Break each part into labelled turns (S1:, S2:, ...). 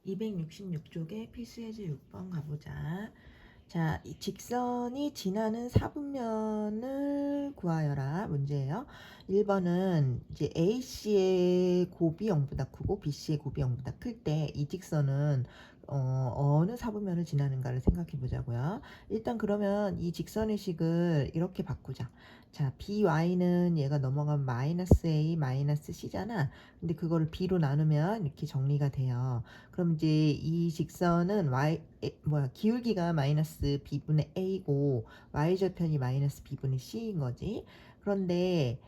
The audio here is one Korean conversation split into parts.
S1: 266쪽에 필수예제 6번 가보자. 자, 이 직선이 지나는 사분면을 구하여라 문제예요. 1번은 이제 AC의 곱이 0보다 크고 BC의 곱이 0보다 클 때 이 직선은 어느 사분면을 지나는가를 생각해 보자고요. 일단 그러면 이 직선의 식을 이렇게 바꾸자. 자, BY는 얘가 넘어가면 마이너스 A 마이너스 C잖아. 근데 그거를 B로 나누면 이렇게 정리가 돼요. 그럼 이제 이 직선은 기울기가 마이너스 b분의 a고 y절편이 마이너스 b분의 c인 거지. 그런데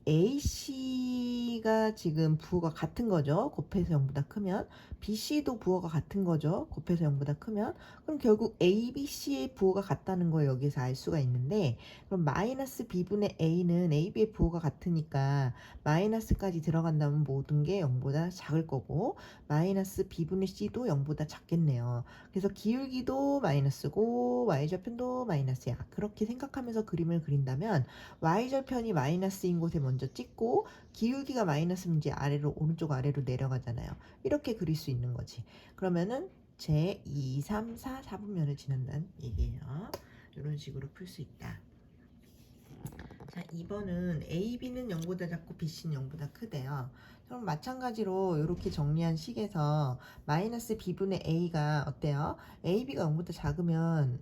S1: AC가 지금 부호가 같은 거죠. 곱해서 0보다 크면. BC도 부호가 같은 거죠. 곱해서 0보다 크면. 그럼 결국 ABC의 부호가 같다는 걸 여기서 알 수가 있는데, 그럼 마이너스 b분의 a는 AB의 부호가 같으니까 마이너스까지 들어간다면 모든 게 0보다 작을 거고, 마이너스 b분의 c도 0보다 작겠네요. 그래서 기울기도 마이너스고 y절편도 마이너스야. 그렇게 생각하면서 그림을 그린다면 y절편이 마이너스인 곳에 먼저 찍고 기울기가 마이너스면 이제 아래로 오른쪽 아래로 내려가잖아요. 이렇게 그릴 수 있는 거지. 그러면은 제 2, 3, 4, 4분면을 지난다는 얘기예요. 이런 식으로 풀 수 있다. 자, 2번은 AB는 0보다 작고 BC는 0보다 크대요. 그럼 마찬가지로 이렇게 정리한 식에서 마이너스 B분의 A가 어때요? AB가 0보다 작으면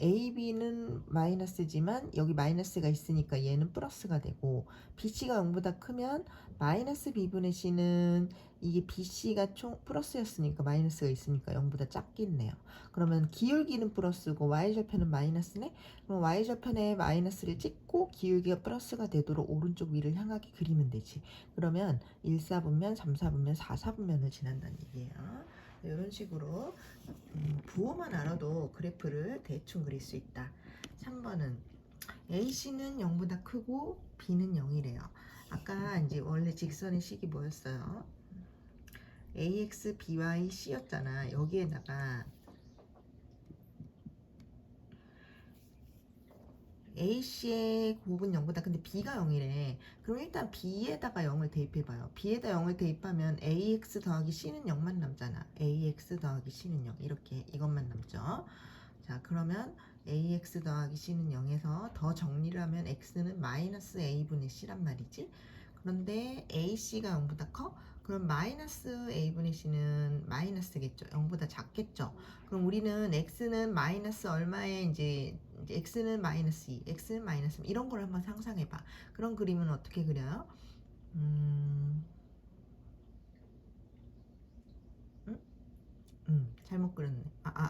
S1: AB는 마이너스지만 여기 마이너스가 있으니까 얘는 플러스가 되고, BC가 0보다 크면 마이너스 B분의 C는 이게 BC가 총 플러스였으니까 마이너스가 있으니까 0보다 작겠네요. 그러면 기울기는 플러스고 y절편은 마이너스네? 그럼 y절편에 마이너스를 찍고 기울기가 플러스가 되도록 오른쪽 위를 향하게 그리면 되지. 그러면 1, 4분면, 3, 4분면, 4, 4분면을 지난다는 얘기예요. 이런 식으로 부호만 알아도 그래프를 대충 그릴 수 있다. 3번은 AC는 0보다 크고 B는 0이래요. 아까 이제 원래 직선의 식이 뭐였어요? AX, BY, C였잖아. 여기에다가 A씨의 곱은 0보다 근데 B가 0이래. 그럼 일단 B에다가 0을 대입해봐요. B에다 0을 대입하면 AX 더하기 C는 0만 남잖아. AX 더하기 C는 0 이렇게 이것만 남죠. 자, 그러면 AX 더하기 C는 0에서 더 정리를 하면 X는 마이너스 A분의 C란 말이지. 그런데 AC가 0보다 커? 그럼 마이너스 A분의 C는 마이너스겠죠. 0보다 작겠죠. 그럼 우리는 X는 마이너스 얼마에 이제 X는 마이너스 2, X는 마이너스 3 이런 걸 한번 상상해봐. 그런 그림은 어떻게 그려요? 음, 음? 잘못 그렸네.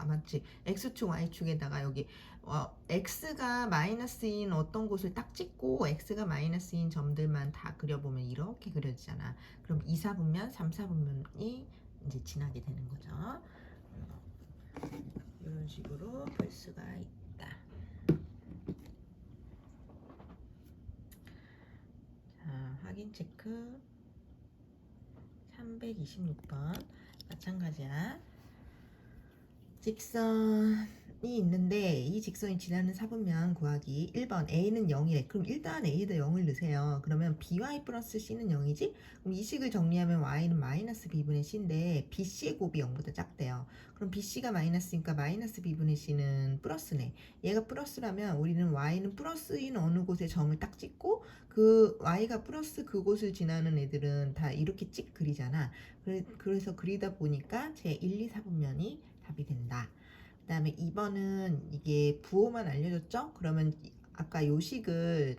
S1: 맞지. X축, Y축에다가 여기 X가 마이너스인 어떤 곳을 딱 찍고 X가 마이너스인 점들만 다 그려보면 이렇게 그려지잖아. 그럼 2, 4분면, 3, 4분면이 이제 지나게 되는 거죠. 이런 식으로 볼 수가 있다. 자, 확인 체크 326번 마찬가지야. 직선이 있는데 이 직선이 지나는 사분면 구하기. 1번 A는 0이래. 그럼 일단 A에다 0을 넣으세요. 그러면 BY 플러스 C는 0이지? 그럼 이 식을 정리하면 Y는 마이너스 B분의 C인데 BC의 곱이 0보다 작대요. 그럼 BC가 마이너스니까 마이너스 B분의 C는 플러스네. 얘가 플러스라면 우리는 Y는 플러스인 어느 곳에 점을 딱 찍고 그 Y가 플러스 그곳을 지나는 애들은 다 이렇게 찍 그리잖아. 그래서 그리다 보니까 제 1, 2, 4분면이 답이 된다. 그 다음에 2번은 이게 부호만 알려줬죠? 그러면 아까 요식을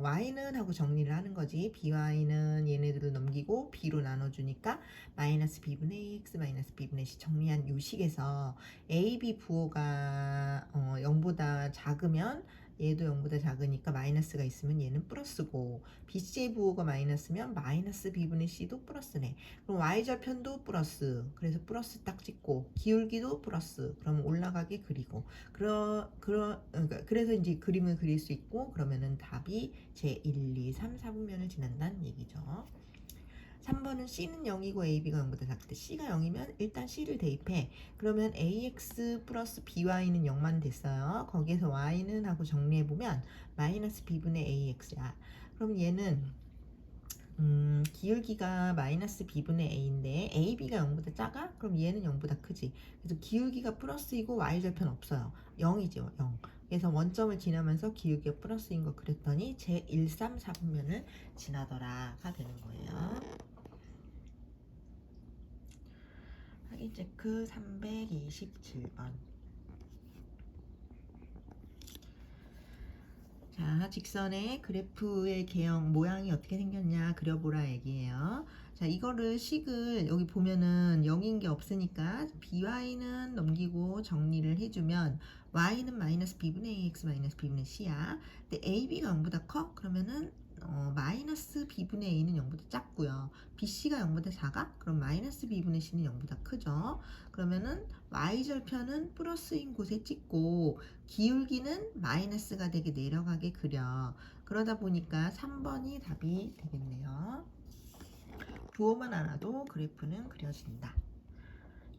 S1: y는 하고 정리를 하는 거지. by는 얘네들을 넘기고 b로 나눠주니까 마이너스 b분의 x 마이너스 b분의 c 정리한 요식에서 ab 부호가 0보다 작으면 얘도 0보다 작으니까 마이너스가 있으면 얘는 플러스고, BC의 부호가 마이너스면 마이너스 B분의 C도 플러스네. 그럼 Y절편도 플러스. 그래서 플러스 딱 찍고, 기울기도 플러스. 그럼 올라가게 그리고. 그래서 이제 그림을 그릴 수 있고, 그러면은 답이 제 1, 2, 3, 4분면을 지난다는 얘기죠. 3번은 C는 0이고 AB가 0보다 작대. C가 0이면 일단 C를 대입해. 그러면 AX 플러스 BY는 0만 됐어요. 거기에서 Y는 하고 정리해보면 마이너스 B분의 AX야. 그럼 얘는 기울기가 마이너스 b분의 a인데 ab가 0보다 작아? 그럼 얘는 0보다 크지. 그래서 기울기가 플러스이고 y절편 없어요. 0이죠. 0. 그래서 원점을 지나면서 기울기가 플러스인 거 그랬더니 제 1, 3, 4분면을 지나더라가 되는 거예요. 확인 체크 327번. 자, 직선의 그래프의 개형 모양이 어떻게 생겼냐 그려보라 얘기예요. 자, 이거를 식을 여기 보면은 0인 게 없으니까 by는 넘기고 정리를 해주면 y는 마이너스 b분의 ax 마이너스 b분의 c야. 근데 ab가 0보다 커? 그러면은 마이너스 b분의 a는 0보다 작고요. bc가 0보다 작아? 그럼 마이너스 b분의 c는 0보다 크죠. 그러면은 y절편은 플러스인 곳에 찍고 기울기는 마이너스가 되게 내려가게 그려. 그러다 보니까 3번이 답이 되겠네요. 부호만 알아도 그래프는 그려진다.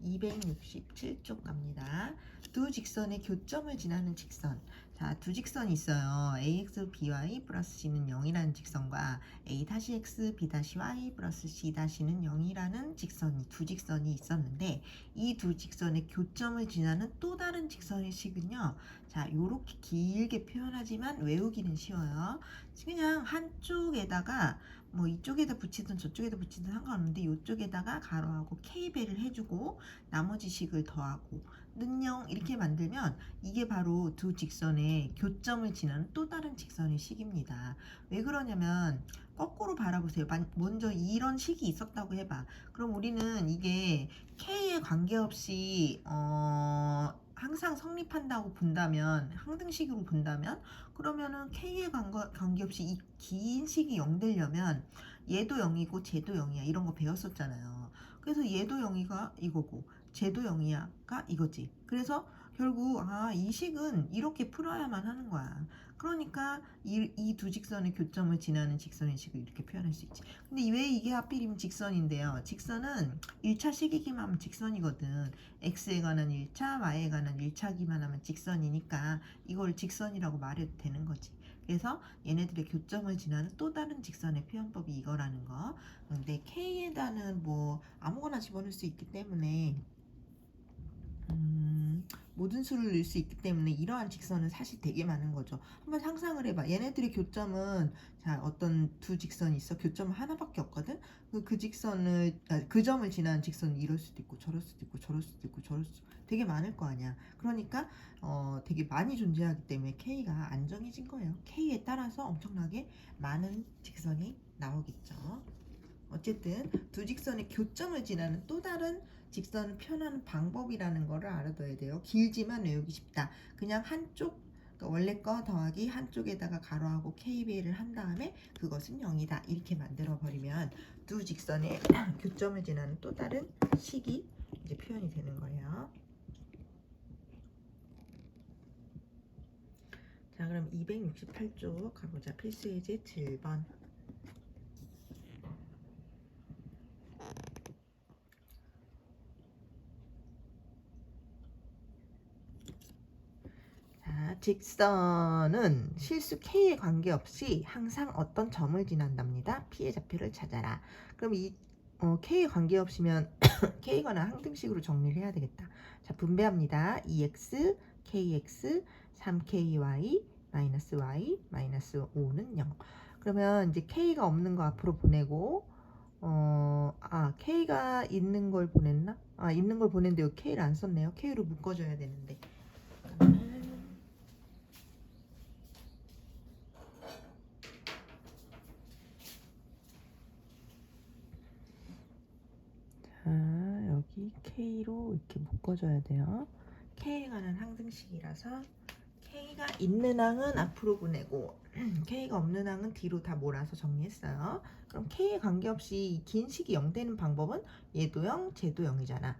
S1: 267쪽 갑니다. 두 직선의 교점을 지나는 직선. 자, 두 직선이 있어요. ax by 플러스 c는 0이라는 직선과 a-x b-y 플러스 c-는 0이라는 직선이 두 직선이 있었는데 이 두 직선의 교점을 지나는 또 다른 직선의 식은요. 자, 요렇게 길게 표현하지만 외우기는 쉬워요. 그냥 한쪽에다가 뭐 이쪽에다 붙이든 저쪽에다 붙이든 상관없는데 이쪽에다가 가로하고 k배를 해주고 나머지 식을 더하고 는영 이렇게 만들면 이게 바로 두 직선의 교점을 지나는 또 다른 직선의 식입니다. 왜 그러냐면 거꾸로 바라보세요. 먼저 이런 식이 있었다고 해봐. 그럼 우리는 이게 k에 관계없이 항상 성립한다고 본다면 항등식으로 본다면 그러면은 k에 관계없이 이 긴 식이 0 되려면 얘도 0이고 쟤도 0이야 이런 거 배웠었잖아요. 그래서 얘도 0이가 이거고 쟤도 0이야가 이거지. 그래서 결국 이 식은 이렇게 풀어야만 하는 거야. 그러니까 이 두 직선의 교점을 지나는 직선의 식을 이렇게 표현할 수 있지. 근데 왜 이게 하필이면 직선인데요? 직선은 1차 식이기만 하면 직선이거든. x에 관한 1차, y에 관한 1차기만 하면 직선이니까 이걸 직선이라고 말해도 되는 거지. 그래서 얘네들의 교점을 지나는 또 다른 직선의 표현법이 이거라는 거. 근데 k에다는 뭐 아무거나 집어넣을 수 있기 때문에 모든 수를 넣을 수 있기 때문에 이러한 직선은 사실 되게 많은 거죠. 한번 상상을 해봐. 얘네들의 교점은 자 어떤 두 직선이 있어. 교점은 하나밖에 없거든. 그 직선을 그 점을 지나는 직선은 이럴 수도 있고 저럴 수도 있고 저럴 수도 있고 저럴 수도 되게 많을 거 아니야. 그러니까 되게 많이 존재하기 때문에 K가 안정해진 거예요. K에 따라서 엄청나게 많은 직선이 나오겠죠. 어쨌든 두 직선의 교점을 지나는 또 다른 직선을 표현하는 방법이라는 거를 알아둬야 돼요. 길지만 외우기 쉽다. 그냥 한쪽 그러니까 원래 거 더하기 한쪽에다가 가로하고 k배를 한 다음에 그것은 0이다. 이렇게 만들어 버리면 두 직선의 교점을 지나는 또 다른 식이 이제 표현이 되는 거예요. 자, 그럼 268쪽 가보자. 필수 예제 7번. 직선은 실수 k에 관계없이 항상 어떤 점을 지난답니다. p의 좌표를 찾아라. 그럼 이 k에 관계없이면 k거나 항등식으로 정리를 해야 되겠다. 자, 분배합니다. 2x, kx, 3ky, 마이너스 y, 마이너스 5는 0. 그러면 이제 k가 없는 거 앞으로 보내고 k가 있는 걸 보냈나? 있는 걸 보냈는데 여기 k를 안 썼네요. k로 묶어줘야 되는데. 여기 K로 이렇게 묶어줘야 돼요. K에 관한 항등식이라서 K가 있는 항은 앞으로 보내고 K가 없는 항은 뒤로 다 몰아서 정리했어요. 그럼 K에 관계없이 긴 식이 0 되는 방법은 얘도 0, 쟤도 0이잖아.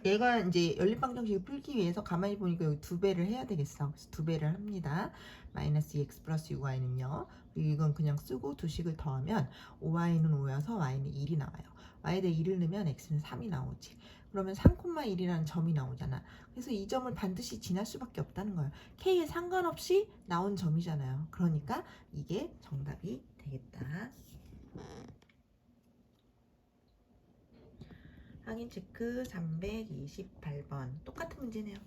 S1: 얘가 이제 연립방정식을 풀기 위해서 가만히 보니까 여기 2배를 해야 되겠어. 그래서 2배를 합니다. 마이너스 2x 플러스 6y는요. 이건 그냥 쓰고 두 식을 더하면 5y는 5여서 y는 1이 나와요. y에다 1을 넣으면 x는 3이 나오지. 그러면 3,1이라는 점이 나오잖아. 그래서 이 점을 반드시 지날 수밖에 없다는 거예요. k에 상관없이 나온 점이잖아요. 그러니까 이게 정답이 되겠다. 확인 체크 328번. 똑같은 문제네요.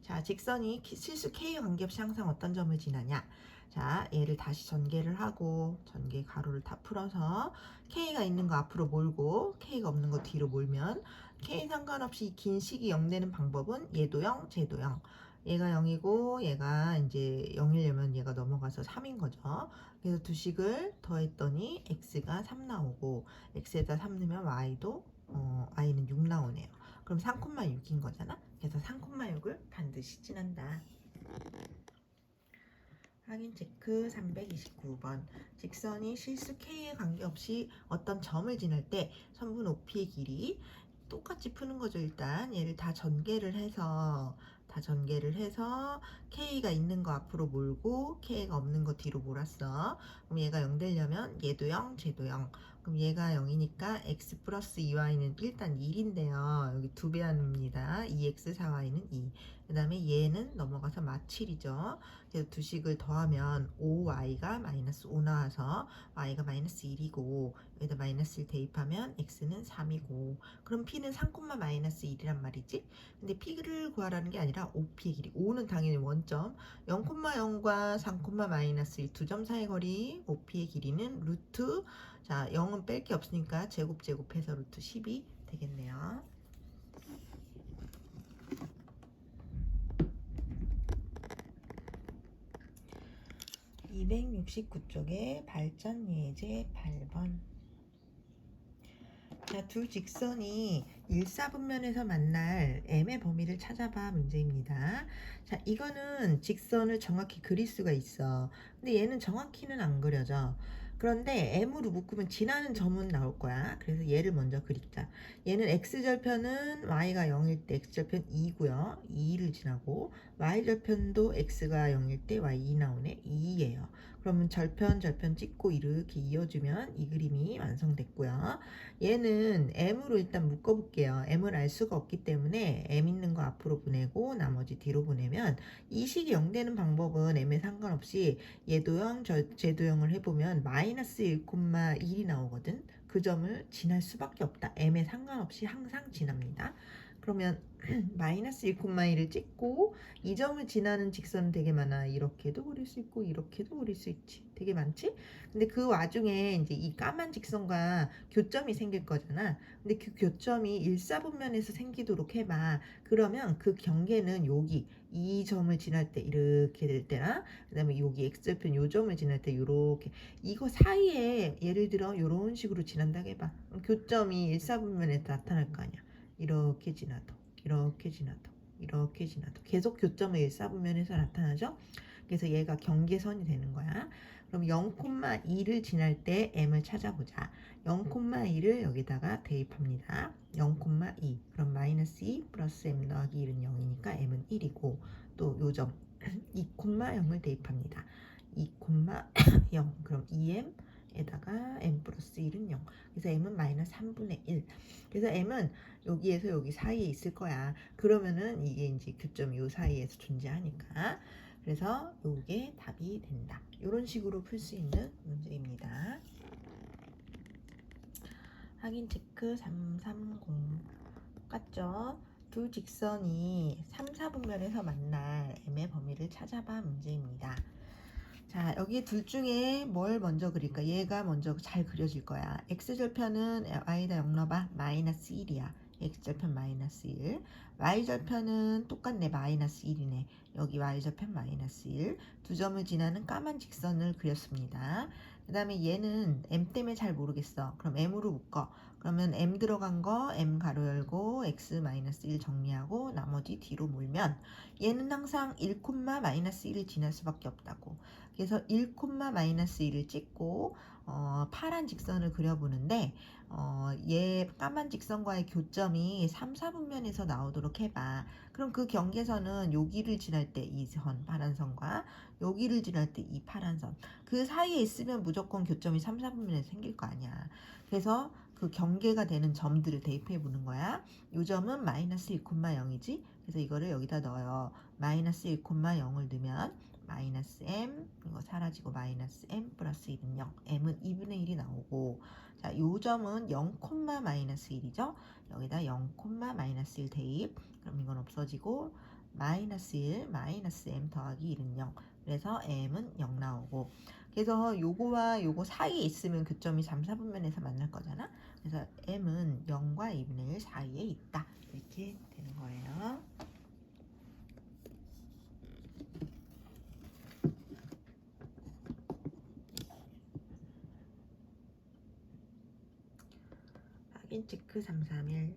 S1: 자, 직선이 실수 K와 관계없이 항상 어떤 점을 지나냐. 자, 얘를 다시 전개를 하고 전개 가로를 다 풀어서 K가 있는 거 앞으로 몰고 K가 없는 거 뒤로 몰면 K 상관없이 긴 식이 0 되는 방법은 얘도 0, 쟤도 0. 얘가 0이고 얘가 이제 0이려면 얘가 넘어가서 3인 거죠. 그래서 두 식을 더했더니 x가 3 나오고 x에다 3 넣으면 y도 y는 6 나오네요. 그럼 3,6인 거잖아. 그래서 3,6을 반드시 지난다. 확인 체크 329번. 직선이 실수 K에 관계없이 어떤 점을 지날 때 선분 OP의 길이 똑같이 푸는 거죠. 일단 얘를 다 전개를 해서 K가 있는 거 앞으로 몰고 K가 없는 거 뒤로 몰았어. 그럼 얘가 0 되려면 얘도 0, 쟤도 0. 그럼 얘가 0이니까 x 플러스 2y는 일단 1인데요. 여기 2배 합니다. 2x 4y는 2. 그 다음에 얘는 넘어가서 마7이죠. 그래서 두 식을 더하면 5y가 마이너스 5 나와서 y가 마이너스 1이고 여기다 마이너스 1 대입하면 x는 3이고 그럼 p는 3, 마이너스 1이란 말이지. 근데 p를 구하라는 게 아니라 OP의 길이 5는 당연히 원점 0,0과 3, 마이너스 1 두 점 사이 거리 OP의 길이는 루트 자 0은 뺄 게 없으니까 제곱해서 루트 10이 되겠네요. 269쪽에 발전 예제 8번. 자, 두 직선이 일사분면에서 만날 m의 범위를 찾아봐 문제입니다. 자, 이거는 직선을 정확히 그릴 수가 있어. 근데 얘는 정확히는 안 그려져. 그런데 m으로 묶으면 지나는 점은 나올 거야. 그래서 얘를 먼저 그리자. 얘는 x절편은 y가 0일 때 x절편 2고요. 2를 지나고 y절편도 x가 0일 때 y2 나오네. 2예요. 그러면 절편 찍고 이렇게 이어주면 이 그림이 완성됐고요. 얘는 m으로 일단 묶어볼게요. m을 알 수가 없기 때문에 m 있는 거 앞으로 보내고 나머지 뒤로 보내면 이 식이 0 되는 방법은 m에 상관없이 얘도 0, 쟤도 0을 해보면 마이너스 1,1이 나오거든. 그 점을 지날 수밖에 없다. m에 상관없이 항상 지납니다. 그러면 마이너스 1,1을 찍고 이 점을 지나는 직선은 되게 많아. 이렇게도 그릴 수 있고 이렇게도 그릴 수 있지. 되게 많지? 근데 그 와중에 이제 이 까만 직선과 교점이 생길 거잖아. 근데 그 교점이 일사분면에서 생기도록 해봐. 그러면 그 경계는 여기 이 점을 지날 때 이렇게 될 때나 그다음에 여기 x절편 요 점을 지날 때 이렇게 이거 사이에 예를 들어 이런 식으로 지난다고 해봐. 교점이 일사분면에 나타날 거 아니야. 이렇게 지나도 이렇게 지나도 이렇게 지나도 계속 교점의 일사분면에서 나타나죠. 그래서 얘가 경계선이 되는 거야. 그럼 0,2를 지날 때 m을 찾아보자. 0,2를 여기다가 대입합니다. 0,2 그럼 마이너스 2 플러스 m 더하기 1은 0이니까 m은 1이고 또 요점 2,0을 대입합니다. 2,0 그럼 2m 에다가 m 플러스 1은 0. 그래서 m은 마이너스 3분의 1. 그래서 m은 여기에서 여기 사이에 있을 거야. 그러면은 이게 이제 교점이 요 사이에서 존재하니까. 그래서 요게 답이 된다. 이런 식으로 풀 수 있는 문제입니다. 확인 체크 330 똑같죠? 두 직선이 3, 4분면에서 만날 m의 범위를 찾아봐 문제입니다. 자, 여기 둘 중에 뭘 먼저 그릴까? 얘가 먼저 잘 그려질 거야. x절편은 y다 0 넣어봐. 마이너스 1이야. x절편 마이너스 1. y절편은 똑같네. 마이너스 1이네. 여기 y절편 마이너스 1. 두 점을 지나는 까만 직선을 그렸습니다. 그 다음에 얘는 m 때문에 잘 모르겠어. 그럼 m으로 묶어. 그러면 m 들어간 거 m 가로 열고 x 마이너스 1 정리하고 나머지 뒤로 몰면 얘는 항상 1, 마이너스 1을 지날 수밖에 없다고. 그래서 1, 마이너스 1을 찍고 파란 직선을 그려보는데 얘 까만 직선과의 교점이 3, 4분면에서 나오도록 해봐. 그럼 그 경계선은 여기를 지날 때 이 선, 파란 선과 여기를 지날 때 이 파란 선. 그 사이에 있으면 무조건 교점이 3, 4분면에서 생길 거 아니야. 그래서 그 경계가 되는 점들을 대입해 보는 거야. 요 점은 마이너스 1,0이지. 그래서 이거를 여기다 넣어요. 마이너스 1,0을 넣으면 마이너스 m 이거 사라지고 마이너스 m 플러스 1은 0. m은 2분의 1이 나오고 자, 요 점은 0, 마이너스 1이죠. 여기다 0, 마이너스 1 대입. 그럼 이건 없어지고 마이너스 1, 마이너스 m 더하기 1은 0. 그래서 m은 0 나오고 그래서 요거와 요거 사이에 있으면 교점이 3, 4분면에서 만날 거잖아. 그래서 m은 0과 2분의 1 사이에 있다. 이렇게 되는 거예요. 확인 체크 331.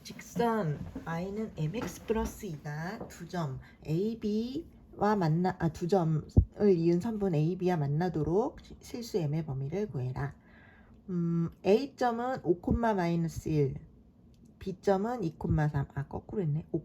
S1: 직선 y는 mx 플러스 2가 두 점 ab와 두 점을 이은 선분 ab와 만나도록 실수 m의 범위를 구해라. a점은 5, 마이너스 1, b점은 2, 3, 거꾸로 했네. 5,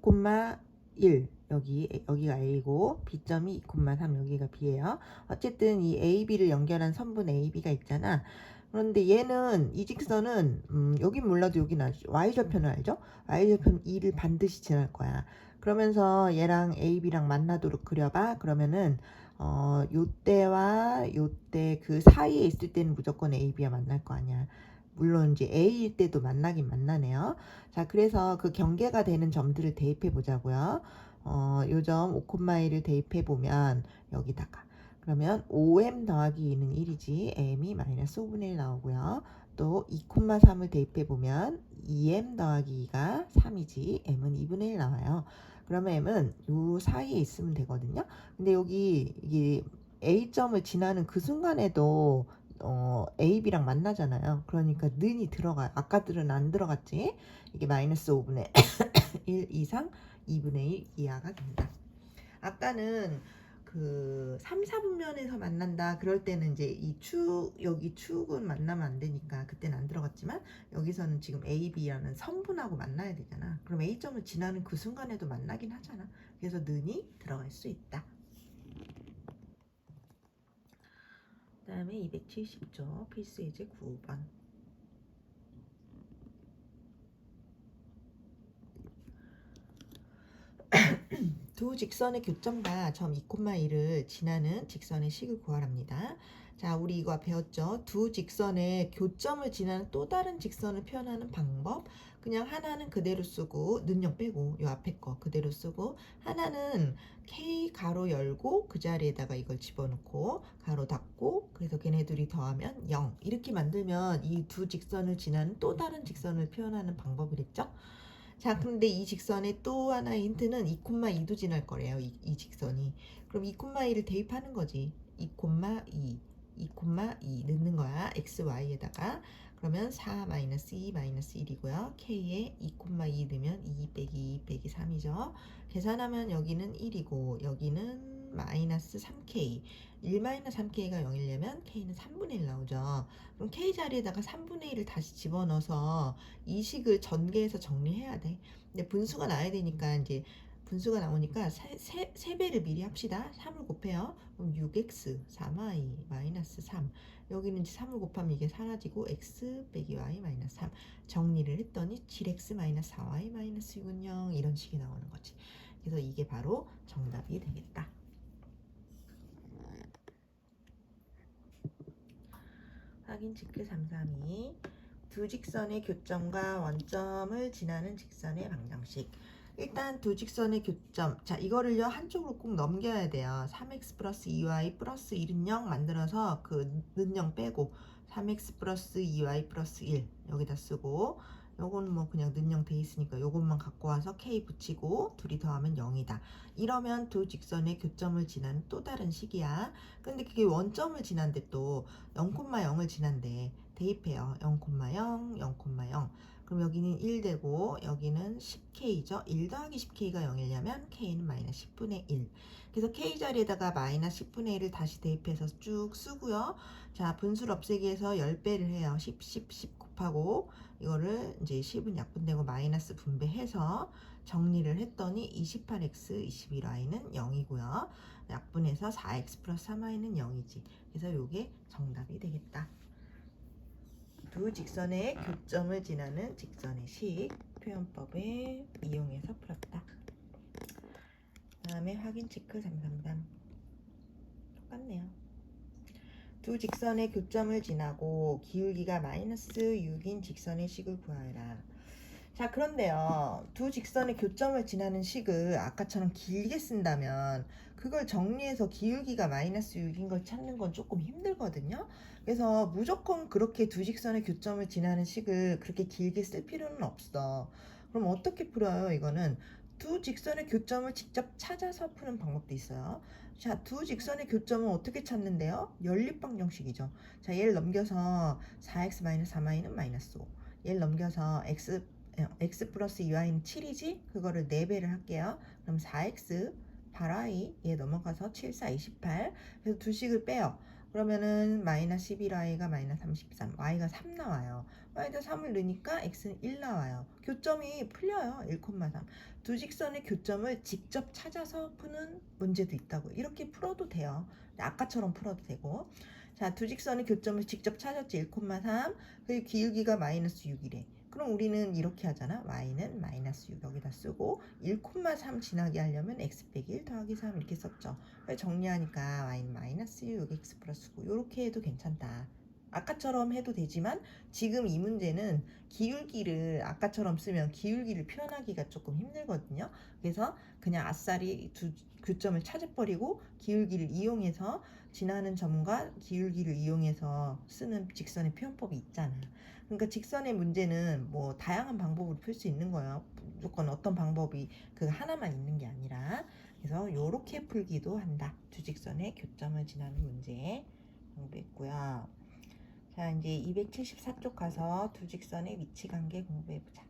S1: 1 여기가 a고 b점이 2, 3 여기가 b예요. 어쨌든 이 ab를 연결한 선분 ab가 있잖아. 그런데 얘는 이 직선은 여긴 몰라도 여긴 알죠. y좌표는 알죠? y좌표는 2를 반드시 지날 거야. 그러면서 얘랑 ab랑 만나도록 그려봐. 그러면은 요때와 요때 그 사이에 있을 때는 무조건 ab와 만날 거 아니야. 물론 이제 a일 때도 만나긴 만나네요. 자, 그래서 그 경계가 되는 점들을 대입해 보자고요. 요점 5,1을 대입해 보면 여기다가 그러면 5m 더하기 2는 1이지 m이 마이너스 5분의 1 나오고요. 또 2,3을 대입해 보면 2m 더하기 2가 3이지 m은 2분의 1 나와요. 그러면 m은 요 사이에 있으면 되거든요. 근데 여기 이게 a점을 지나는 그 순간에도 AB랑 만나잖아요. 그러니까 는이 들어가요. 아까들은 안 들어갔지. 이게 마이너스 5분의 1 이상 2분의 1 이하가 된다. 아까는 그 3, 4분면에서 만난다. 그럴 때는 이제 여기 축은 만나면 안 되니까 그때는 안 들어갔지만 여기서는 지금 A, B라는 선분하고 만나야 되잖아. 그럼 A점을 지나는 그 순간에도 만나긴 하잖아. 그래서 는이 들어갈 수 있다. 그 다음에 270조 필수 예제 9번. 두 직선의 교점과 점 2,1을 지나는 직선의 식을 구하랍니다. 자, 우리 이거 배웠죠? 두 직선의 교점을 지나는 또 다른 직선을 표현하는 방법. 그냥 하나는 그대로 쓰고 는영 빼고 요 앞에 거 그대로 쓰고 하나는 K 가로 열고 그 자리에다가 이걸 집어넣고 가로 닫고 그래서 걔네들이 더하면 0 이렇게 만들면 이 두 직선을 지나는 또 다른 직선을 표현하는 방법이랬죠? 자, 근데 이 직선의 또 하나의 힌트는 2,2도 지날 거래요. 이 직선이. 그럼 2,2를 대입하는 거지. 2,2, 2,2 넣는 거야. x, y에다가. 그러면 4 마이너스 2 마이너스 1이고요. k에 2,2 넣으면 2 빼기 2 빼기 3이죠. 계산하면 여기는 1이고 여기는 마이너스 3k. 1 마이너스 3k가 0이려면 k는 3분의 1 나오죠. 그럼 k 자리에다가 3분의 1을 다시 집어넣어서 이 식을 전개해서 정리해야 돼. 근데 분수가 나야 되니까 이제 분수가 나오니까 3배를 미리 합시다. 3을 곱해요. 그럼 6x 4y 마이너스 3. 여기는 이제 3을 곱하면 이게 사라지고 x 빼기 y 마이너스 3. 정리를 했더니 7x 마이너스 4y 마이너스 6은 0 이런 식이 나오는 거지. 그래서 이게 바로 정답이 되겠다. 확인 체크 332. 두 직선의 교점과 원점을 지나는 직선의 방정식. 일단 두 직선의 교점. 자, 이거를요 한쪽으로 꼭 넘겨야 돼요. 3x 플러스 2y 플러스 1은 0 만들어서 그 는 0 빼고 3x 플러스 2y 플러스 1 여기다 쓰고 요거는 뭐 그냥 는 0 돼 있으니까 요것만 갖고 와서 k 붙이고 둘이 더하면 0이다. 이러면 두 직선의 교점을 지나는 또 다른 식이야. 근데 그게 원점을 지난데 또 0,0을 지난데 대입해요. 0,0, 0,0. 그럼 여기는 1 되고 여기는 10k죠. 1 더하기 10k가 0이려면 k는 마이너스 10분의 1. 그래서 k 자리에다가 마이너스 10분의 1을 다시 대입해서 쭉 쓰고요. 자, 분수를 없애기 위해서 10배를 해요. 10, 10, 10 곱하고 이거를 이제 10은 약분되고 마이너스 분배해서 정리를 했더니 28x, 21y는 0이고요. 약분해서 4x 플러스 3y는 0이지. 그래서 이게 정답이 되겠다. 두 직선의 교점을 지나는 직선의 식. 표현법을 이용해서 풀었다. 다음에 확인 체크 333 똑같네요. 두 직선의 교점을 지나고 기울기가 마이너스 6인 직선의 식을 구하여라. 자, 그런데요, 두 직선의 교점을 지나는 식을 아까처럼 길게 쓴다면 그걸 정리해서 기울기가 마이너스 6인 걸 찾는 건 조금 힘들거든요. 그래서 무조건 그렇게 두 직선의 교점을 지나는 식을 그렇게 길게 쓸 필요는 없어. 그럼 어떻게 풀어요? 이거는 두 직선의 교점을 직접 찾아서 푸는 방법도 있어요. 자, 두 직선의 교점은 어떻게 찾는데요? 연립방정식이죠. 자, 얘를 넘겨서 4x-4y는 마이너스 5. 얘를 넘겨서 x 플러스 2y는 7이지? 그거를 4배를 할게요. 그럼 4x 8y 얘 넘어가서 7, 4, 28. 그래서 두 식을 빼요. 그러면은 마이너스 11y가 마이너스 33, y가 3 나와요. y에다 3을 넣으니까 x는 1 나와요. 교점이 풀려요. 1,3. 두 직선의 교점을 직접 찾아서 푸는 문제도 있다고. 이렇게 풀어도 돼요. 아까처럼 풀어도 되고. 자, 두 직선의 교점을 직접 찾았지. 1,3. 그리고 기울기가 마이너스 6이래. 그럼 우리는 이렇게 하잖아. y는 마이너스 6 여기다 쓰고 1,3 지나게 하려면 x 빼기 1 더하기 3 이렇게 썼죠. 정리하니까 y는 마이너스 6 x 플러스 9 이렇게 해도 괜찮다. 아까처럼 해도 되지만 지금 이 문제는 기울기를 아까처럼 쓰면 기울기를 표현하기가 조금 힘들거든요. 그래서 그냥 아싸리 두 교점을 찾아버리고 기울기를 이용해서 지나는 점과 기울기를 이용해서 쓰는 직선의 표현법이 있잖아. 그러니까 직선의 문제는 뭐 다양한 방법으로 풀 수 있는 거예요. 무조건 어떤 방법이 그 하나만 있는 게 아니라. 그래서 요렇게 풀기도 한다. 두 직선의 교점을 지나는 문제 공부했고요. 자, 이제 274쪽 가서 두 직선의 위치 관계 공부해보자.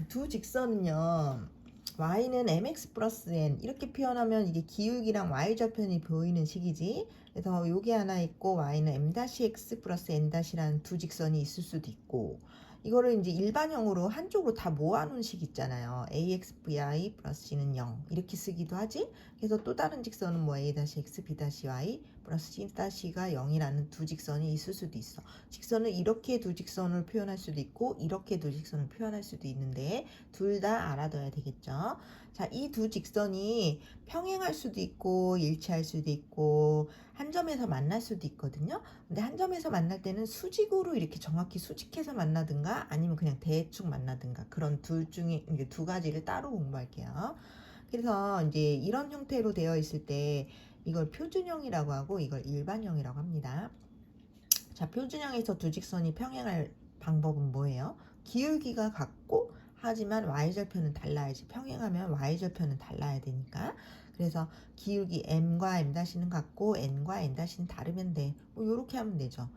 S1: 두 직선은요, y는 mx 플러스 n 이렇게 표현하면 이게 기울기랑 y절편이 보이는 식이지. 그래서 요게 하나 있고 y는 m-x 플러스 n-라는 두 직선이 있을 수도 있고, 이거를 이제 일반형으로 한쪽으로 다 모아놓은 식 있잖아요. ax-by 플러스 c는 0 이렇게 쓰기도 하지. 그래서 또 다른 직선은 뭐 a-x, b-y 플러스 c-가 0이라는 두 직선이 있을 수도 있어. 직선을 이렇게 두 직선을 표현할 수도 있고 이렇게 두 직선을 표현할 수도 있는데 둘 다 알아둬야 되겠죠. 자, 이 두 직선이 평행할 수도 있고 일치할 수도 있고 한 점에서 만날 수도 있거든요. 근데 한 점에서 만날 때는 수직으로 이렇게 정확히 수직해서 만나든가 아니면 그냥 대충 만나든가 그런 둘 중에 이제 두 가지를 따로 공부할게요. 그래서 이제 이런 형태로 되어 있을 때 이걸 표준형이라고 하고 이걸 일반형이라고 합니다. 자, 표준형에서 두 직선이 평행할 방법은 뭐예요? 기울기가 같고 하지만 y절편은 달라야지. 평행하면 y절편은 달라야 되니까. 그래서 기울기 m과 m-는 같고 n과 n-는 다르면 돼. 뭐 요렇게 하면 되죠.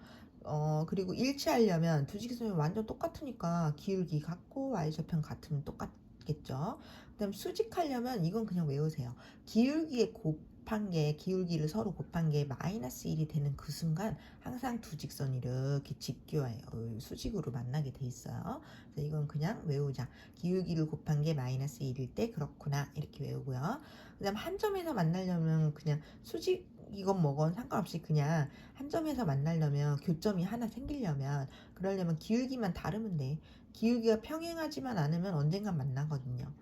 S1: 그리고 일치하려면 두 직선이 완전 똑같으니까 기울기 같고 y절편 같으면 똑같겠죠. 그다음 수직하려면 이건 그냥 외우세요. 기울기의 곱한 게 기울기를 서로 곱한 게 마이너스 1이 되는 그 순간 항상 두 직선이 이렇게 직교해요. 수직으로 만나게 돼 있어요. 그래서 이건 그냥 외우자. 기울기를 곱한 게 마이너스 1일 때 그렇구나 이렇게 외우고요. 그다음 한 점에서 만나려면 그냥 수직 이건 뭐건 상관없이 그냥 한 점에서 만나려면 교점이 하나 생기려면 그러려면 기울기만 다르면 돼. 기울기가 평행하지만 않으면 언젠간 만나거든요.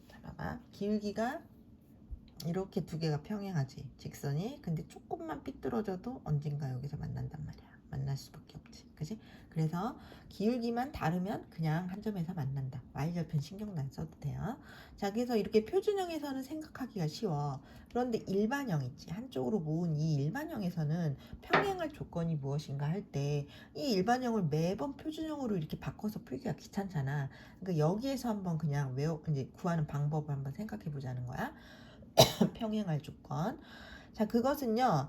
S1: 자, 봐봐. 기울기가 이렇게 두 개가 평행하지 직선이. 근데 조금만 삐뚤어져도 언젠가 여기서 만난단 말이야. 만날 수밖에 없지. 그지? 그래서 기울기만 다르면 그냥 한 점에서 만난다. y절편 신경도 안 써도 돼요. 자, 그래서 이렇게 표준형에서는 생각하기가 쉬워. 그런데 일반형 있지. 한쪽으로 모은 이 일반형에서는 평행할 조건이 무엇인가 할 때 이 일반형을 매번 표준형으로 이렇게 바꿔서 풀기가 귀찮잖아. 그러니까 여기에서 한번 그냥 이제 구하는 방법을 한번 생각해 보자는 거야. 평행할 조건. 자, 그것은요,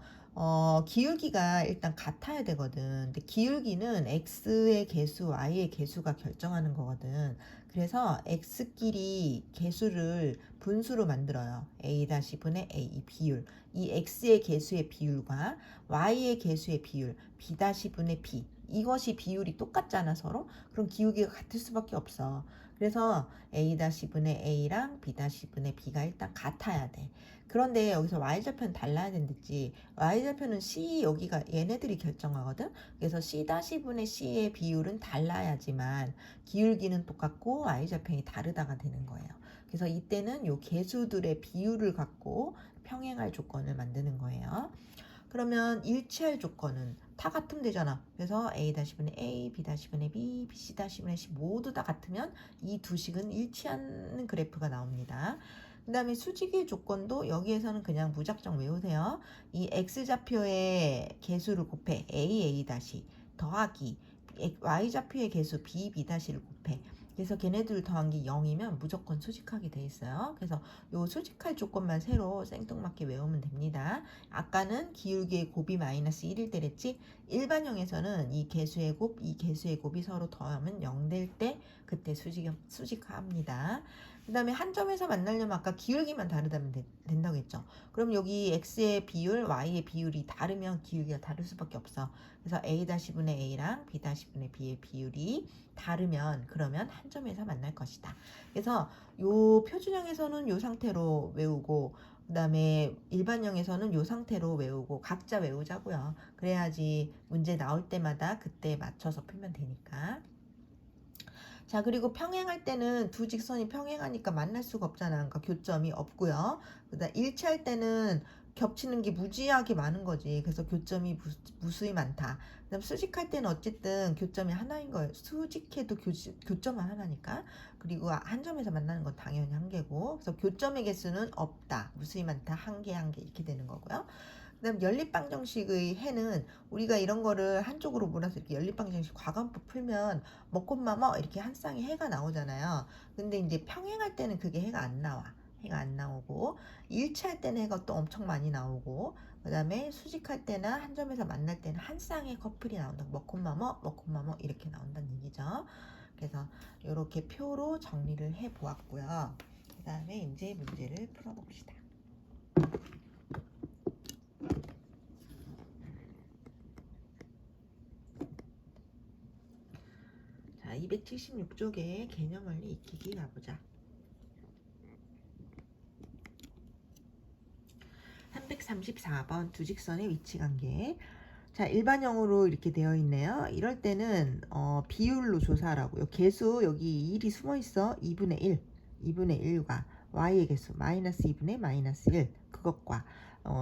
S1: 기울기가 일단 같아야 되거든. 근데 기울기는 x의 개수, y의 개수가 결정하는 거거든. 그래서 x끼리 개수를 분수로 만들어요. a-분의 a, 이 비율. 이 x의 개수의 비율과 y의 개수의 비율, b-분의 b. 이것이 비율이 똑같잖아, 서로. 그럼 기울기가 같을 수밖에 없어. 그래서 A-분의 A랑 B-분의 B가 일단 같아야 돼. 그런데 여기서 y좌표는 달라야 된댔지. y좌표는 C 여기가 얘네들이 결정하거든. 그래서 C-분의 C의 비율은 달라야지만 기울기는 똑같고 y좌표이 다르다가 되는 거예요. 그래서 이때는 요 개수들의 비율을 갖고 평행할 조건을 만드는 거예요. 그러면 일치할 조건은 다 같으면 되잖아. 그래서 A-분의 A, B-분의 B, BC-분의 C 모두 다 같으면 이 두 식은 일치하는 그래프가 나옵니다. 그 다음에 수직의 조건도 여기에서는 그냥 무작정 외우세요. 이 X좌표의 개수를 곱해 A 더하기 Y좌표의 개수 B 를 곱해. 그래서 걔네들 더한 게 0이면 무조건 수직하게 돼 있어요. 그래서 요 수직할 조건만 새로 생뚱맞게 외우면 됩니다. 아까는 기울기의 곱이 마이너스 1일 때랬지. 일반형에서는 이 개수의 곱, 이 개수의 곱이 서로 더하면 0 될 때 그때 수직합니다. 그 다음에 한 점에서 만나려면 아까 기울기만 다르다면 된다고 했죠. 그럼 여기 x의 비율, y의 비율이 다르면 기울기가 다를 수밖에 없어. 그래서 A-분의 A랑 B-분의 B의 비율이 다르면 그러면 한 점에서 만날 것이다. 그래서 요 표준형에서는 요 상태로 외우고 그 다음에 일반형에서는 요 상태로 외우고 각자 외우자고요. 그래야지 문제 나올 때마다 그때 맞춰서 풀면 되니까. 자, 그리고 평행할 때는 두 직선이 평행하니까 만날 수가 없잖아. 그러니까 교점이 없고요. 그다음 일치할 때는 겹치는 게 무지하게 많은 거지. 그래서 교점이 무수히 많다. 그다음 수직할 때는 어쨌든 교점이 하나인 거예요. 수직해도 교점은 하나니까. 그리고 한 점에서 만나는 건 당연히 한 개고. 그래서 교점의 개수는 없다. 무수히 많다. 한 개 이렇게 되는 거고요. 그다음 연립방정식의 해는 우리가 이런 거를 한쪽으로 몰아서 이렇게 연립방정식 과관법 풀면 먹고마머 이렇게 한 쌍의 해가 나오잖아요. 근데 이제 평행할 때는 그게 해가 안 나와. 해가 안 나오고 일치할 때는 해가 또 엄청 많이 나오고 그 다음에 수직할 때나 한 점에서 만날 때는 한 쌍의 커플이 나온다. 먹고마머 이렇게 나온다는 얘기죠. 그래서 이렇게 표로 정리를 해 보았고요. 그 다음에 이제 문제를 풀어봅시다. 자, 276쪽에 개념원리 익히기 가보자. 334번 두 직선의 위치 관계. 자, 일반형으로 이렇게 되어 있네요. 이럴 때는 비율로 조사하라고. 요 개수 여기 1이 숨어 있어. 2분의 1. 2분의 1과 y의 개수 마이너스 2분의 마이너스 1 그것과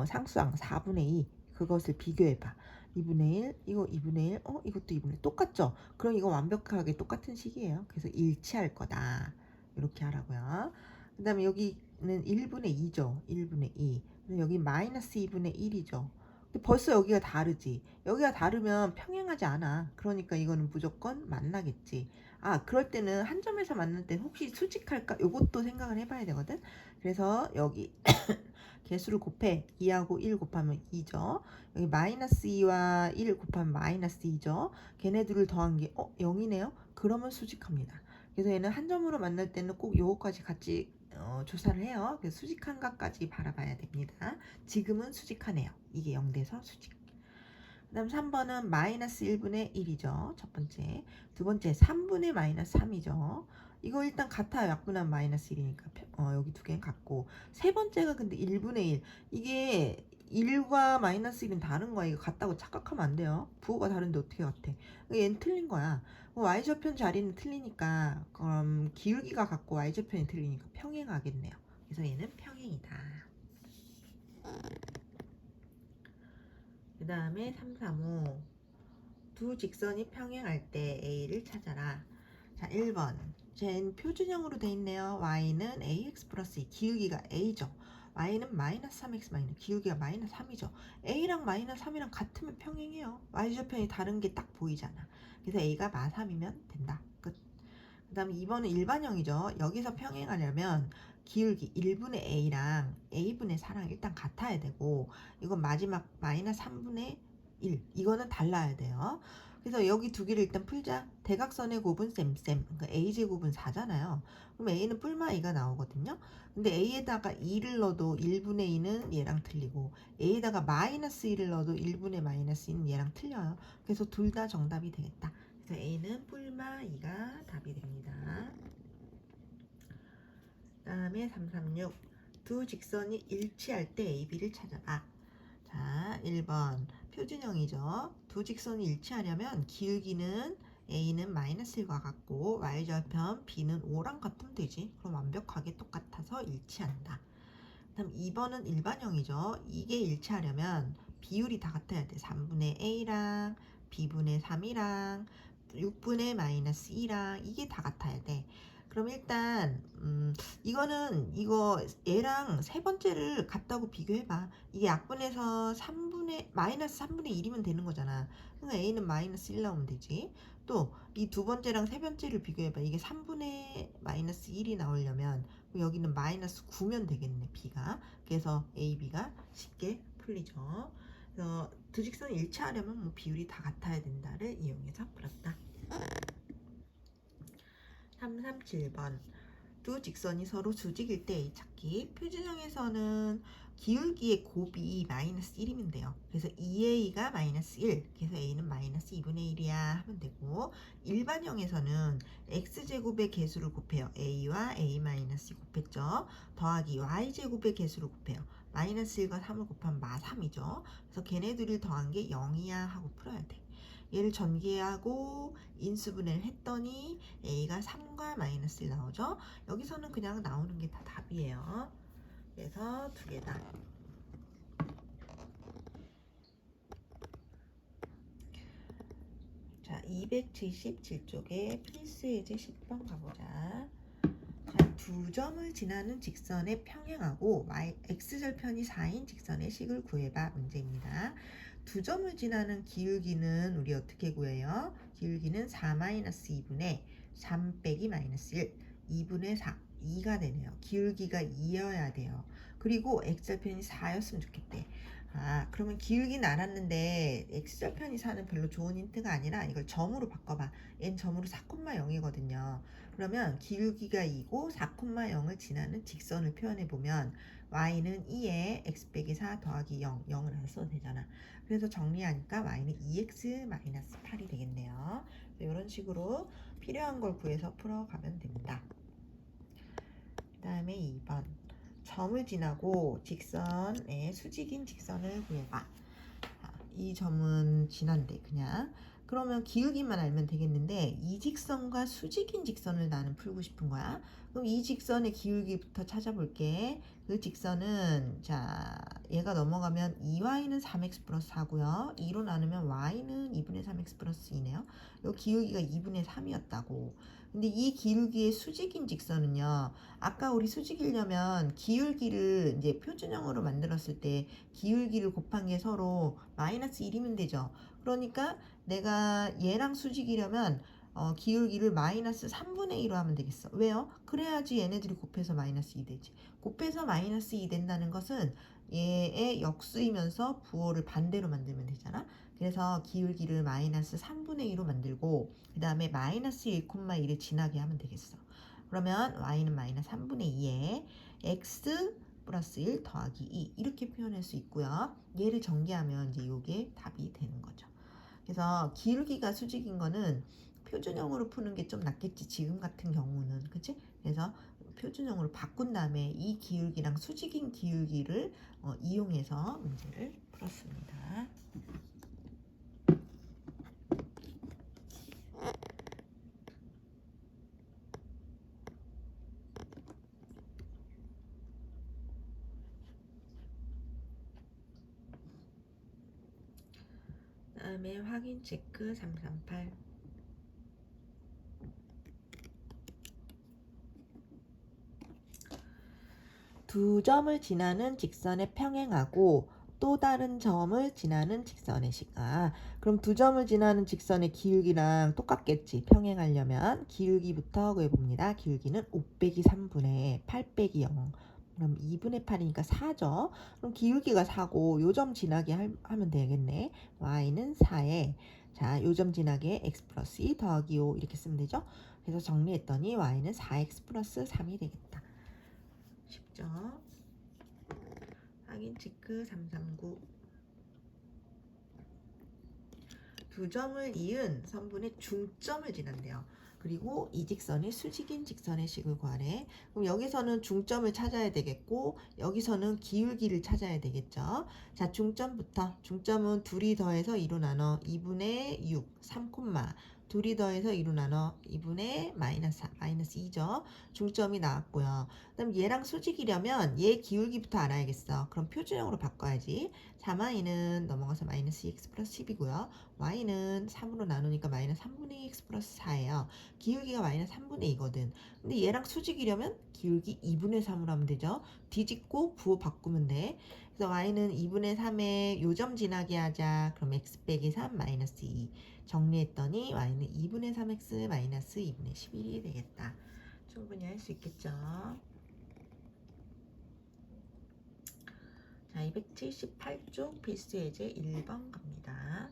S1: 상수항 4분의 2 그것을 비교해 봐. 2분의 1, 이거 2분의 1, 이것도 2분의 1 똑같죠? 그럼 이거 완벽하게 똑같은 식이에요. 그래서 일치할 거다. 이렇게 하라고요. 그 다음에 여기는 1분의 2죠. 1분의 2. 여기 마이너스 2분의 1이죠. 근데 벌써 여기가 다르지. 여기가 다르면 평행하지 않아. 그러니까 이거는 무조건 만나겠지. 아, 그럴 때는 한 점에서 만날 때 혹시 수직할까? 요것도 생각을 해봐야 되거든. 그래서 여기 개수를 곱해. 2하고 1 곱하면 2죠. 여기 마이너스 2와 1 곱하면 마이너스 2죠. 걔네들을 더한 게 0이네요. 그러면 수직합니다. 그래서 얘는 한 점으로 만날 때는 꼭 요거까지 같이 조사를 해요. 그래서 수직한가까지 바라봐야 됩니다. 지금은 수직하네요. 이게 0돼서 수직. 그 다음 3번은 마이너스 1분의 1이죠. 첫 번째. 두 번째 3분의 마이너스 3이죠. 이거 일단 같아요. 약분한 마이너스 1이니까 여기 두 개는 같고 세 번째가 근데 1분의 1. 이게 1과 마이너스 1은 다른 거야. 이거 같다고 착각하면 안 돼요. 부호가 다른데 어떻게 같아. 얘는 틀린 거야. y좌편 자리는 틀리니까 그럼 기울기가 같고 y좌편이 틀리니까 평행하겠네요. 그래서 얘는 평행이다. 그 다음에 3, 3, 5. 두 직선이 평행할 때 A를 찾아라. 자, 1번. 쟤는 표준형으로 돼 있네요. Y는 AX 플러스 2. 기울기가 A죠. Y는 마이너스 3X 마이너스 기울기가 마이너스 3이죠. A랑 마이너스 3이랑 같으면 평행해요. Y좌편이 다른 게 딱 보이잖아. 그래서 A가 마 3이면 된다. 끝. 그 다음에 2번은 일반형이죠. 여기서 평행하려면 기울기 1분의 A랑 A분의 4랑 일단 같아야 되고 이건 마지막 마이너스 3분의 1 이거는 달라야 돼요. 그래서 여기 두 개를 일단 풀자. 대각선의 곱은 쌤쌤 그러니까 A제곱은 4잖아요. 그럼 A는 뿔마 2가 나오거든요. 근데 A에다가 2를 넣어도 1분의 2는 얘랑 틀리고 A에다가 마이너스 1을 넣어도 1분의 마이너스 2는 얘랑 틀려요. 그래서 둘 다 정답이 되겠다. 그래서 A는 뿔마 2가 답이 됩니다. 다음에 336. 두 직선이 일치할 때 AB를 찾아봐. 자, 1번 표준형이죠. 두 직선이 일치하려면 기울기는 A는 -1과 같고 y절편 B는 5랑 같으면 되지. 그럼 완벽하게 똑같아서 일치한다. 그다음 2번은 일반형이죠. 이게 일치하려면 비율이 다 같아야 돼. 3분의 A랑 B분의 3이랑 6분의 -2랑 이게 다 같아야 돼. 그럼 일단 이거는 이거 얘랑 세 번째를 같다고 비교해봐. 이게 약분해서 3분의 1이면 되는 거잖아. 그러니까 A는 -1 나오면 되지. 또 이 두 번째랑 세 번째를 비교해봐. 이게 3분의 -1이 나오려면 여기는 -9면 되겠네, B가. 그래서 A, B가 쉽게 풀리죠. 그래서 두 직선이 일치하려면 뭐 비율이 다 같아야 된다를 이용해서 풀었다. 337번. 두 직선이 서로 수직일 때 A 찾기. 표준형에서는 기울기의 곱이 -1이면 돼요. 그래서 2A가 -1, 그래서 A는 -2분의 1이야 하면 되고, 일반형에서는 X제곱의 개수를 곱해요. A와 A- 곱했죠. 더하기 Y제곱의 개수를 곱해요. -1과 3을 곱하면 -3이죠. 그래서 걔네들을 더한 게 0이야 하고 풀어야 돼. 얘를 전개하고 인수분해를 했더니 A가 3과 -1 나오죠. 여기서는 그냥 나오는 게 다 답이에요. 그래서 두 개다. 자, 277쪽에 필수 예제 10번 가보자. 자, 두 점을 지나는 직선의 평행하고 x절편이 4인 직선의 식을 구해봐 문제입니다. 두 점을 지나는 기울기는 우리 어떻게 구해요? 기울기는 4-2분의 3 빼기 -1, 2분의 4, 2가 되네요. 기울기가 2여야 돼요. 그리고 x절편이 4였으면 좋겠대. 아, 그러면 기울기는 알았는데 x절편이 4는 별로 좋은 힌트가 아니라 이걸 점으로 바꿔봐. n 점으로 4,0이거든요. 그러면 기울기가 2고 4,0을 지나는 직선을 표현해보면 y는 2에 x 빼기 4 더하기 0, 0을 안 써도 되잖아. 그래서 정리하니까 y는 2x-8이 되겠네요. 이런 식으로 필요한 걸 구해서 풀어가면 됩니다. 그 다음에 2번. 점을 지나고 직선의 수직인 직선을 구해봐. 이 점은 지난데 그냥. 그러면 기울기만 알면 되겠는데 이 직선과 수직인 직선을 나는 풀고 싶은 거야. 그럼 이 직선의 기울기부터 찾아볼게. 그 직선은 자 얘가 넘어가면 2y는 3x 플러스 4고요. 2로 나누면 y는 2분의 3x 플러스 2네요. 요 기울기가 2분의 3이었다고. 근데 이 기울기의 수직인 직선은요. 아까 우리 수직이려면 기울기를 이제 표준형으로 만들었을 때 기울기를 곱한 게 서로 -1이면 되죠. 그러니까 내가 얘랑 수직이려면 기울기를 -3분의 2로 하면 되겠어. 왜요? 그래야지 얘네들이 곱해서 -2 되지. 곱해서 -2 된다는 것은 얘의 역수이면서 부호를 반대로 만들면 되잖아. 그래서 기울기를 -3분의 2로 만들고 그 다음에 -1,1을 지나게 하면 되겠어. 그러면 y는 -3분의 2에 x 플러스 1 더하기 2 이렇게 표현할 수 있고요. 얘를 전개하면 이제 이게 답이 되는 거죠. 그래서 기울기가 수직인 거는 표준형으로 푸는 게 좀 낫겠지. 지금 같은 경우는 그치? 그래서 표준형으로 바꾼 다음에 이 기울기랑 수직인 기울기를 이용해서 문제를 풀었습니다. 다음에 확인 체크 338. 두 점을 지나는 직선에 평행하고 또 다른 점을 지나는 직선의 시각. 그럼 두 점을 지나는 직선의 기울기랑 똑같겠지. 평행하려면 기울기부터 구해봅니다. 기울기는 5 빼기 3분의 8 빼기 0. 그럼 2분의 8이니까 4죠. 그럼 기울기가 4고 요 점 지나게 하면 되겠네. y는 4에 자, 요 점 지나게 x 플러스 2 더하기 5 이렇게 쓰면 되죠. 그래서 정리했더니 y는 4x 플러스 3이 되겠다. 쉽죠? 확인 체크 339. 두 점을 이은 선분의 중점을 지난대요. 그리고 이 직선이 수직인 직선의 식을 구하래. 그럼 여기서는 중점을 찾아야 되겠고 여기서는 기울기를 찾아야 되겠죠. 자, 중점은 둘이 더해서 2로 나눠 2분의 6, 3, 둘이 더해서 2로 나눠 2분의 마이너스 4, 마이너스 2죠. 중점이 나왔고요. 그다음 얘랑 수직이려면 얘 기울기부터 알아야겠어. 그럼 표준형으로 바꿔야지. 4마이는 넘어가서 마이너스 2x 플러스 10이고요. y는 3으로 나누니까 마이너스 3분의 2x 플러스 4예요. 기울기가 마이너스 3분의 2거든. 근데 얘랑 수직이려면 기울기 2분의 3으로 하면 되죠. 뒤집고 부호 바꾸면 돼. 그래서 y는 2분의 3에 요점 지나게 하자. 그럼 x 빼기 3 마이너스 2. 정리했더니 y는 2분의 3x 마이너스 2분의 11이 되겠다. 충분히 할 수 있겠죠. 자, 278쪽 필수 예제 1번 갑니다.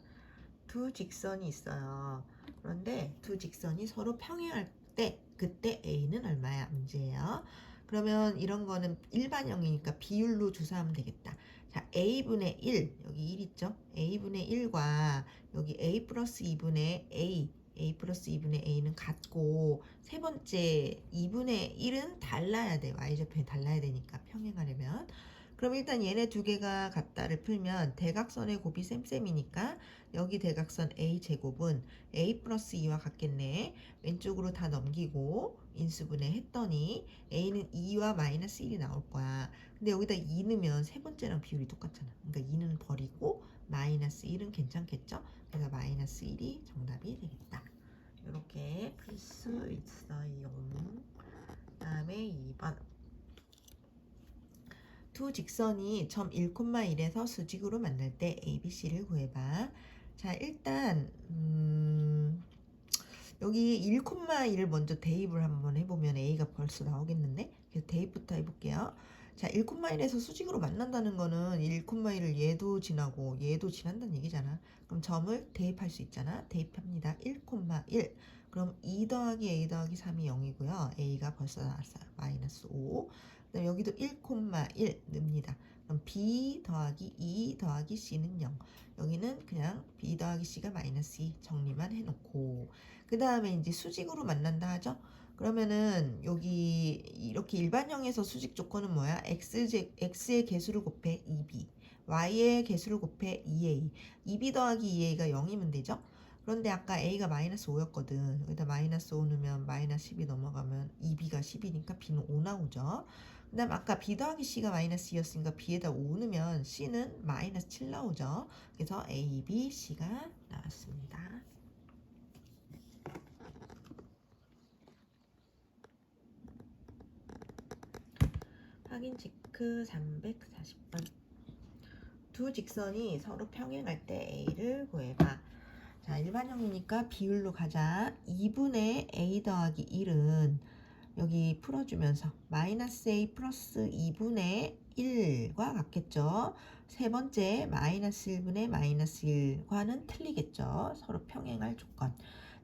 S1: 두 직선이 있어요. 그런데 두 직선이 서로 평행할 때 그때 A는 얼마야? 문제예요. 그러면 이런 거는 일반형이니까 비율로 주사하면 되겠다. 자, A분의 1, 여기 1 있죠? A분의 1과 여기 A 플러스 2분의 A 플러스 2분의 A는 같고 세 번째 2분의 1은 달라야 돼. Y좌표에 달라야 되니까 평행하려면. 그럼 일단 얘네 두 개가 같다를 풀면 대각선의 곱이 쌤쌤이니까 여기 대각선 A제곱은 A 플러스 2와 같겠네. 왼쪽으로 다 넘기고 인수분해 했더니 A는 2와 마이너스 1이 나올 거야. 근데 여기다 2 넣으면 세 번째랑 비율이 똑같잖아. 그러니까 2는 버리고 마이너스 1은 괜찮겠죠? 그래서 마이너스 1이 정답이 되겠다. 이렇게 풀 수 있어요. 그 다음에 2번. 두 직선이 점 1,1에서 수직으로 만날 때 ABC를 구해봐. 자, 일단 여기 1,1을 먼저 대입을 한번 해보면 A가 벌써 나오겠는데? 그래서 대입부터 해볼게요. 자, 1,1에서 수직으로 만난다는 거는 1,1을 얘도 지나고 얘도 지난다는 얘기잖아. 그럼 점을 대입할 수 있잖아. 대입합니다. 1,1. 그럼 2 더하기 A 더하기 3이 0이고요. A가 벌써 나왔어요. 마이너스 5. 그다음 여기도 1,1 넣습니다. 그럼 B 더하기 2 더하기 C는 0. 여기는 그냥 B 더하기 C가 마이너스 2 정리만 해놓고 그 다음에 이제 수직으로 만난다 하죠. 그러면은 여기 이렇게 일반형에서 수직 조건은 뭐야? x의 개수를 곱해 2b, y의 개수를 곱해 2a, 2b 더하기 2a가 0이면 되죠. 그런데 아까 a가 마이너스 5였거든. 여기다 마이너스 5 넣으면 마이너스 10이 넘어가면 2b가 10이니까 b는 5 나오죠. 그 다음 아까 b 더하기 c가 마이너스 2였으니까 b에다 5 넣으면 c는 마이너스 7 나오죠. 그래서 a, b, c가 나왔습니다. 확인 체크 340번. 두 직선이 서로 평행할 때 A를 구해봐. 자, 일반형이니까 비율로 가자. 2분의 A 더하기 1은 여기 풀어주면서 마이너스 A 플러스 2분의 1과 같겠죠. 세 번째 마이너스 1분의 마이너스 1과는 틀리겠죠. 서로 평행할 조건.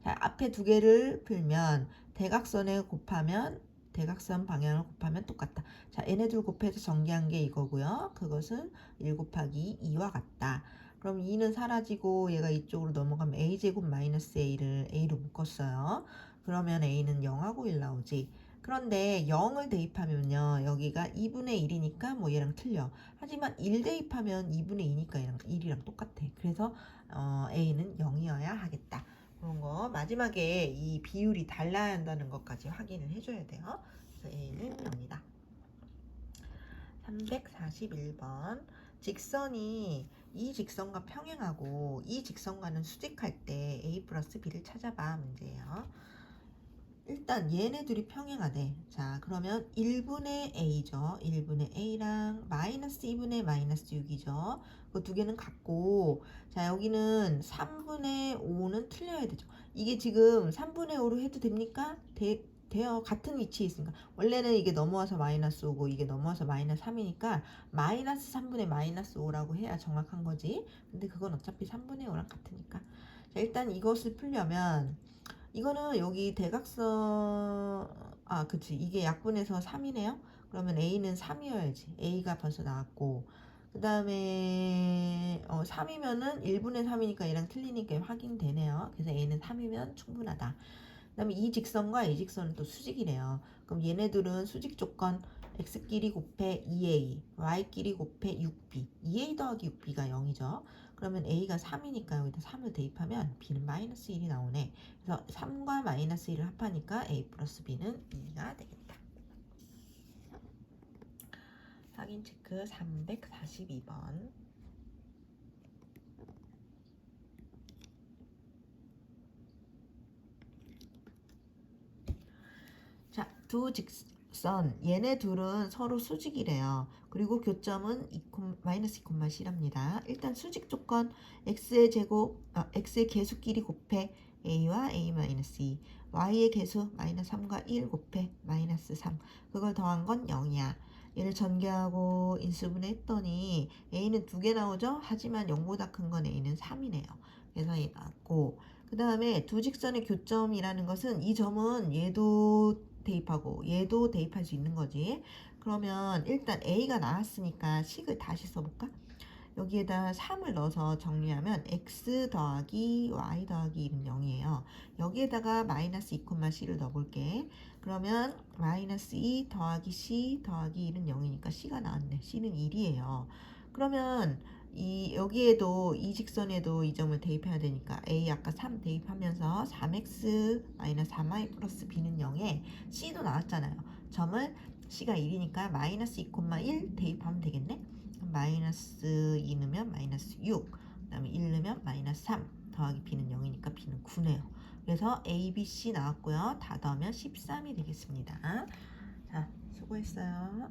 S1: 자, 앞에 두 개를 풀면 대각선에 곱하면 대각선 방향을 곱하면 똑같다. 자, 얘네들 곱해서 전개한 게 이거고요. 그것은 1 곱하기 2와 같다. 그럼 2는 사라지고 얘가 이쪽으로 넘어가면 a제곱 마이너스 a를 a로 묶었어요. 그러면 a는 0하고 1 나오지. 그런데 0을 대입하면요. 여기가 2분의 1이니까 뭐 얘랑 틀려. 하지만 1 대입하면 2분의 2니까 얘랑 1이랑 똑같아. 그래서 a는 0이어야 하겠다. 그런 거 마지막에 이 비율이 달라야 한다는 것까지 확인을 해줘야 돼요. 그래서 A는 0이다. 341번. 직선이 이 직선과 평행하고 이 직선과는 수직할 때 A 플러스 B를 찾아봐. 문제예요. 일단 얘네들이 평행하대. 자, 그러면 1분의 A죠. 1분의 A랑 마이너스 2분의 마이너스 6이죠. 그 두 개는 같고, 자, 여기는 3분의 5는 틀려야 되죠. 이게 지금 3분의 5로 해도 됩니까? 돼요. 같은 위치에 있으니까. 원래는 이게 넘어와서 마이너스 5고 이게 넘어와서 마이너스 3이니까 마이너스 3분의 마이너스 5라고 해야 정확한 거지. 근데 그건 어차피 3분의 5랑 같으니까. 자, 일단 이것을 풀려면 이거는 여기 대각선 그치 이게 약분해서 3이네요. 그러면 A는 3이어야지. A가 벌써 나왔고 그 다음에 3이면은 1분의 3이니까 얘랑 틀리니까 확인되네요. 그래서 A는 3이면 충분하다. 그다음에 이 직선과 이 직선은 또 수직이래요. 그럼 얘네들은 수직 조건 x끼리 곱해 2a, y끼리 곱해 6b. 2a 더하기 6b가 0이죠. 그러면 a가 3이니까 여기다 3을 대입하면 b는 마이너스 1이 나오네. 그래서 3과 마이너스 1을 합하니까 a 플러스 b는 2가 되겠다. 확인 체크 342번. 자, 두 직선 얘네 둘은 서로 수직이래요. 그리고 교점은 마이너스 2,C랍니다. 일단 수직 조건 x의 개수끼리 곱해 a와 a 마이너스 2, y의 개수 마이너스 3과 1 곱해 마이너스 3. 그걸 더한 건 0이야. 얘를 전개하고 인수분해 했더니 a는 2개 나오죠? 하지만 0보다 큰 건 a는 3이네요. 그래서 얘 맞고, 그 다음에 두 직선의 교점이라는 것은 이 점은 얘도 대입하고 얘도 대입할 수 있는 거지. 그러면 일단 a가 나왔으니까 식을 다시 써볼까? 여기에다 3을 넣어서 정리하면 x 더하기 y 더하기 1은 0이에요. 여기에다가 마이너스 2,c를 넣어볼게. 그러면 마이너스 2 더하기 c 더하기 1은 0이니까 c가 나왔네. c는 1이에요. 그러면 여기에도 이 직선에도 이 점을 대입해야 되니까 a 아까 3 대입하면서 3x 마이너스 3y 플러스 b는 0에 c도 나왔잖아요. 점을 c가 1이니까 마이너스 2,1 대입하면 되겠네. 마이너스 2 넣으면 마이너스 6, 그 다음에 1 넣으면 마이너스 3 더하기 b는 0이니까 b는 9네요. 그래서 a, b, c 나왔고요. 다 더하면 13이 되겠습니다. 자, 수고했어요.